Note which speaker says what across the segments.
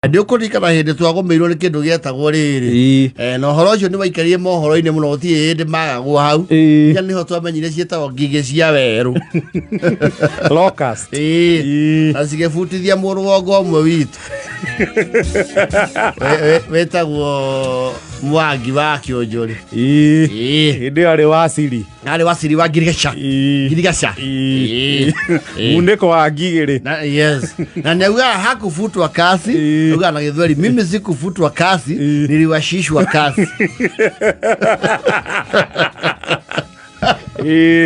Speaker 1: ndio kurikana hindi twagomeirwo ni kindu gietagwo riri no horo ucio ni waikarie mohoro-ini muno ti hindi magagwo hau ya niho twamenyire cietagwo ngigĩ cia werũ
Speaker 2: locust
Speaker 1: na cigĩbutithia mũrũgongo ũmwe witũ wetagwo Mwangi wa Kĩũnjũrĩ
Speaker 2: hindi arĩ
Speaker 1: Wasiri wa Girigaca
Speaker 2: muniko wa ngigĩrĩ
Speaker 1: yes na neuga hakufutwa kasi neuga na Gĩthweri mimi sikufutwa kasi niliwashishwa kasi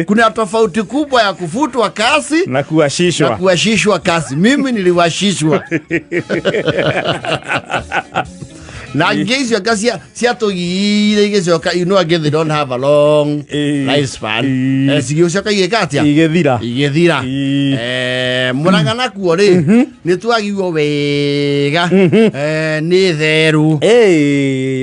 Speaker 1: kuna tofauti kubwa ya kufutwa kasi
Speaker 2: na
Speaker 1: kuwashishwa kasi. Mimi niliwashishwa na ngeisho kasi siatogire igecoka you know again they don't have a long lifespan sigiocoka igekatia igethira murangana kuo ri ni twagiwo wega ni theru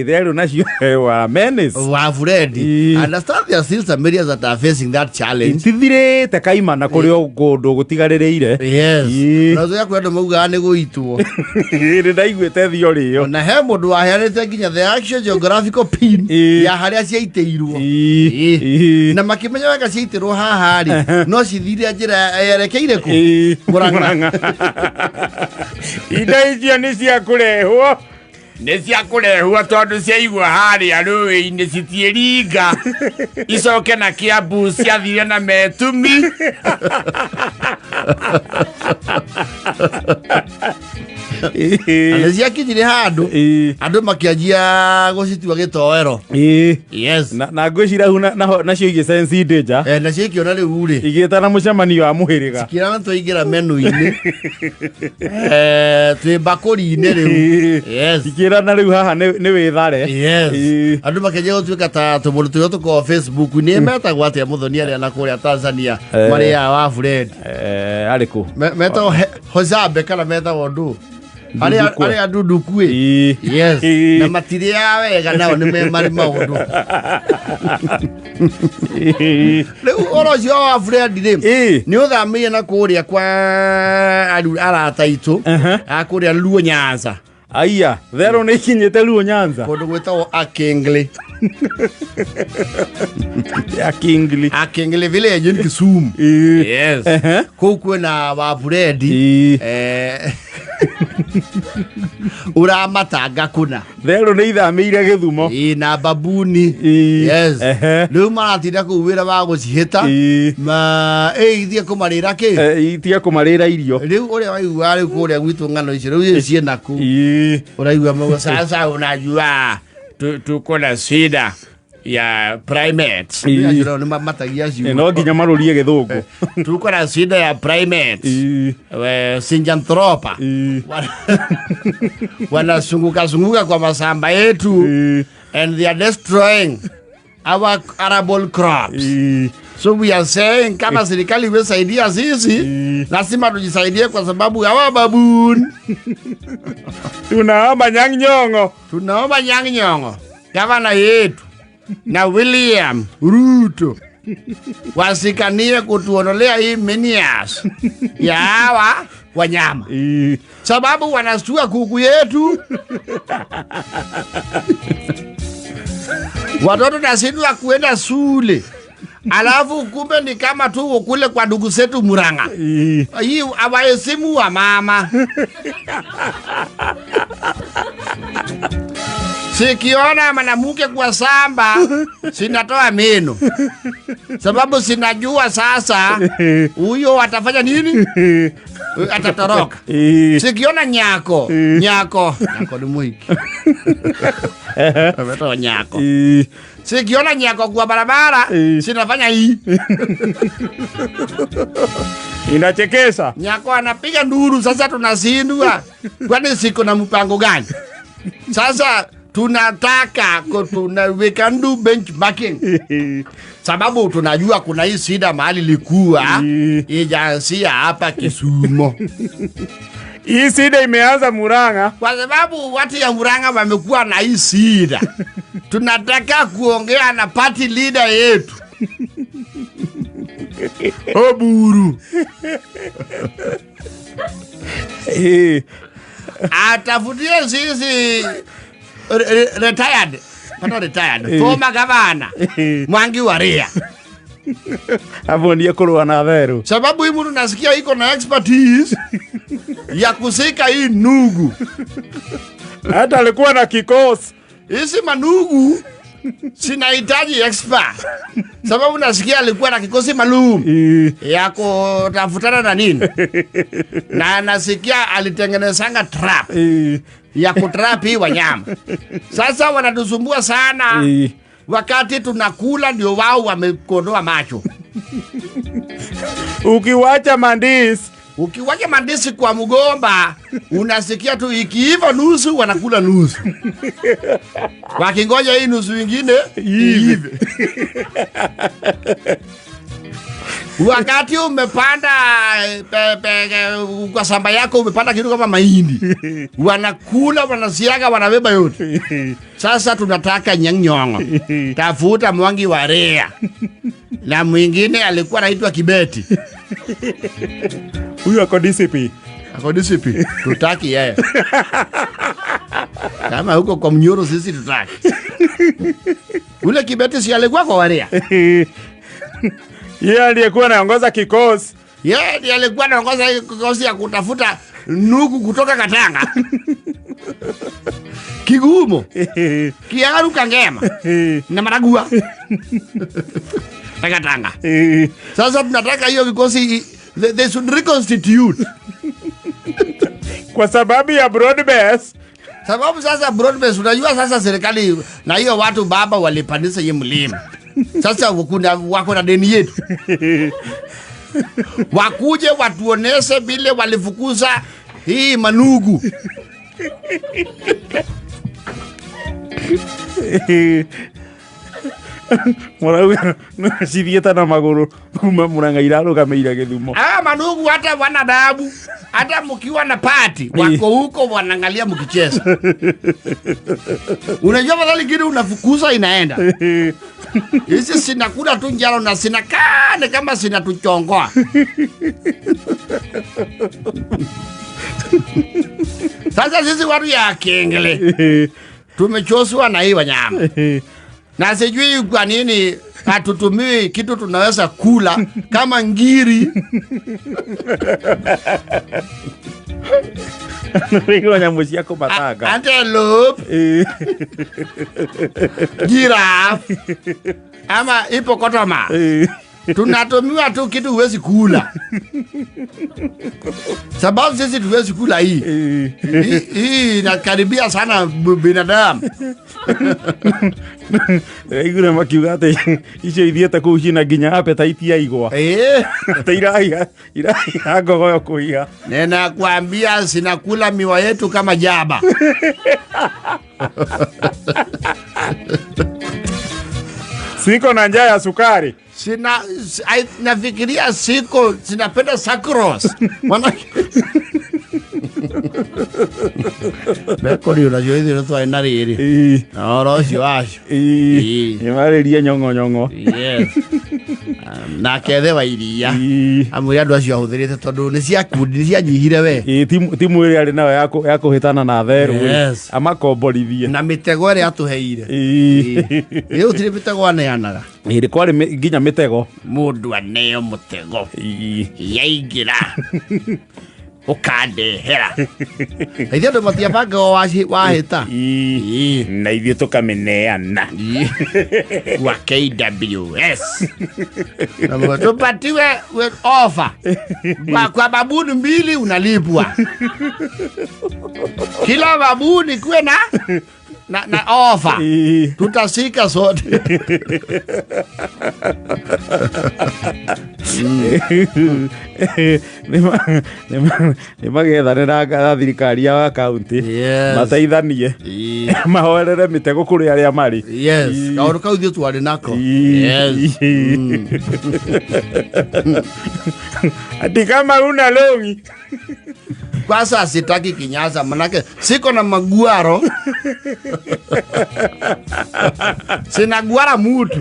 Speaker 2: theru nacio wa menace
Speaker 1: wa Fred understand there are still some areas that are facing that challenge
Speaker 2: tithirite kaimana kuri ogundu gutigaririire
Speaker 1: yes nazo kwenda mauga ni guitwo
Speaker 2: ni ndaiguite thio rio
Speaker 1: na he mundu waheanite nginya the actual geographical pin ya haria ciaiteirwo na makimenya wega ciaitirwo haha ri no cithire njira yerekeire ku Murang'a
Speaker 2: ida icio ni cia kurehwo tondu ciaigwa haria rũĩ-inĩ citiĩringa icoke na Kiambu ciathire na Metumi
Speaker 1: Alezia kijire handu andu makianjia gucitua gitoero yes
Speaker 2: na ngwicira hu nacio ige sense danger
Speaker 1: na cio kiona riu ri
Speaker 2: igita na mucemanio wa muhiriga
Speaker 1: kirana twaingira menu-ini twi bakuri-ini riu yes
Speaker 2: ikirana riu haha ni withare
Speaker 1: yes andu makianjia gutuika ta tumundu tuyo tuko Facebook ni metagwo atia muthoni aria na kuria Tanzania maria wa Fred
Speaker 2: ariku
Speaker 1: metagwo Hozabe kana metagwo ndu ari andu kwe yes na matiria wega nao ni mari maundu riu orocio wa Fred ni uthamire na kuria kwa arata itu akuria Luo Nyanza
Speaker 2: aya thero ni kinyete Luo Nyanza
Speaker 1: kundu gwetagwo Akengli Akengli village in Kisumu yes kou kwina wa Fred uramatanga kuna
Speaker 2: thero ni ithamire Githumo
Speaker 1: na Babuni yes riu maratinda ku wira wa gucihita ma ithie kumarira ki
Speaker 2: itie kumarira irio
Speaker 1: riu uria waigua riu kuria gwitu ngano icio riu cie naku uraigua mo sasa unajua tuko na shida ya primates ndio ni matagia cio
Speaker 2: no nginya marurie Githungu
Speaker 1: tuko na shida ya primates Sinjanthropa wanazunguka kwa mashamba yetu and they are destroying our arable crops so we are saying kama serikali imesaidia sisi lazima tujisaidie kwa sababu hawa baboon
Speaker 2: tunaomba
Speaker 1: Nyang'nyong'o gavana yetu na William Ruto wasikanie kutuondolea hii menace ya hawa wanyama sababu wanastua kuku yetu watoto tasindwa kuenda shule alafu kumbe ni kama tu kule kwa ndugu zetu Murang'a hii awaheshimu wa mama sikiona mwanamke kwa samba sinatoa meno sababu sinajua sasa huyo atafanya nini atatoroka sikiona nyako ni mwiki ametoa nyako sikiona nyako kwa barabara sinafanya hii
Speaker 2: inachekesha
Speaker 1: nyako anapiga nduru sasa tunasindwa kwani siko na mpango gani sasa tunataka tunaweka ndu benchmarking sababu tunajua kuna hii shida mahali likuwa ijansia hapa Kisumu
Speaker 2: hii shida imeanza Murang'a
Speaker 1: kwa sababu watu ya Murang'a wamekuwa na hii shida tunataka kuongea na party leader yetu Oburu atafutie sisi retired, not retired, former governor Mwangi wa Ria.
Speaker 2: Hapo ndiye kuruwa na Veru.
Speaker 1: Sababu hii mtu nasikia iko na expertise ya kusika hii nugu.
Speaker 2: Hata alikuwa na kikosi.
Speaker 1: Hizi manugu sinahitaji expert. Sababu nasikia alikuwa na kikosi maalum ya kutafutana na nini. Na nasikia alitengenezanga trap ya kutrap hii wanyama. Sasa wanatusumbua sana. Wakati tunakula ndio wao wamekondoa macho.
Speaker 2: Ukiwacha mandisi
Speaker 1: kwa mgomba, unasikia tu ikiiva nusu wanakula nusu. Wakingoja hii nusu nyingine iive. Wakati umepanda kwa shamba yako umepanda kitu kama mahindi. Wanakula, wanasiaga, wanabeba yote. Sasa tunataka nyang'nyongo. Tafuta Mwangi wa Ria. Na mwingine alikuwa anaitwa Kibeti.
Speaker 2: Huyu ako DCP.
Speaker 1: Tutaki yeye. Kama huko kwa Mnyoro sisi tutaki. Ule Kibeti si alikuwa kwa Waria.
Speaker 2: Yeye aliyekuwa anaongoza kikosi.
Speaker 1: Yeye ndiye alikuwa anaongoza kikosi ya kutafuta nugu kutoka Katanga. Kigumo. Kiaru Kangema. Na Maragua. Katanga. Sasa tunataka hiyo kikosi they should reconstitute.
Speaker 2: Kwa sababu ya broad-based.
Speaker 1: Sababu sasa broad-based, unajua sasa serikali na hiyo watu baba walipandisha hii mlima. Sasa wako na deni yetu. Wakuje watuoneshe vile walifukuza hii manugu.
Speaker 2: Mwana nasidieta na maguru kuma Murang'a iraro kameira Githumo.
Speaker 1: Manugu hata wana dabu. Hata mkiwa na party wako huko wanaangalia mkicheza. Unajua madhali gani unafukuza inaenda. Hizi sinakula tu njalo na sinakane kama sinatuchongoa. Sasa sisi watu ya kengele tumechoswa na hii wanyama. Na sijui kwa nini hatutumii kitu tunaweza kula kama ngiri.
Speaker 2: Ndio nyambuzi yako matanga.
Speaker 1: Antelope. Giraffe. Ama hippopotamus. Tunatumiwa tu kitu huwezi kula. Sababu sisi tuwezi kula hii. Hii inakaribia sana binadamu.
Speaker 2: Igure makiugate icio ithiete kuu cina nginya appetite ya igwa. Tairaga ngogo kuiga.
Speaker 1: Nena kuambia sinakula miwa yetu kama jaba.
Speaker 2: Siko na njaa ya sukari.
Speaker 1: Nafikiria sinapenda sucrose. Bekori unajua hizi ndio inariri. Oroshi washo.
Speaker 2: Imariria nyongo.
Speaker 1: Yes. Na kethe iria. Amwe andu acio ahũthĩrĩte tondu ni cia nyihire we.
Speaker 2: Timu ile ari nayo yako hitana na Veru. Amakomborithie.
Speaker 1: Na mitego ĩrĩa atuheire. Rĩu tiri mitego aneanaga.
Speaker 2: Iri kwari nginya mitego.
Speaker 1: Mundu aneo mutego. Yaingira. Ukandehera. Ithuĩ andũ matiabanga wahĩta.
Speaker 2: Na ithuĩ tũkameneana.
Speaker 1: Wa KWS. Tupatiwe offer. Kwa babuni 2 unalipwa. Kila babuni kuwe na offer. Tutasika sote.
Speaker 2: Nimagethanĩra thirikari ya kaunti mateithanie mahoerere mitego kuri aria mari.
Speaker 1: Yes. Kaundu kau thio twari nako. Yes.
Speaker 2: Ati kama una longi.
Speaker 1: Kwanza sitaki kinyaza manake siko na maguaro. Sina guara mutu.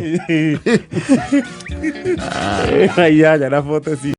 Speaker 2: Ai ya na foto si.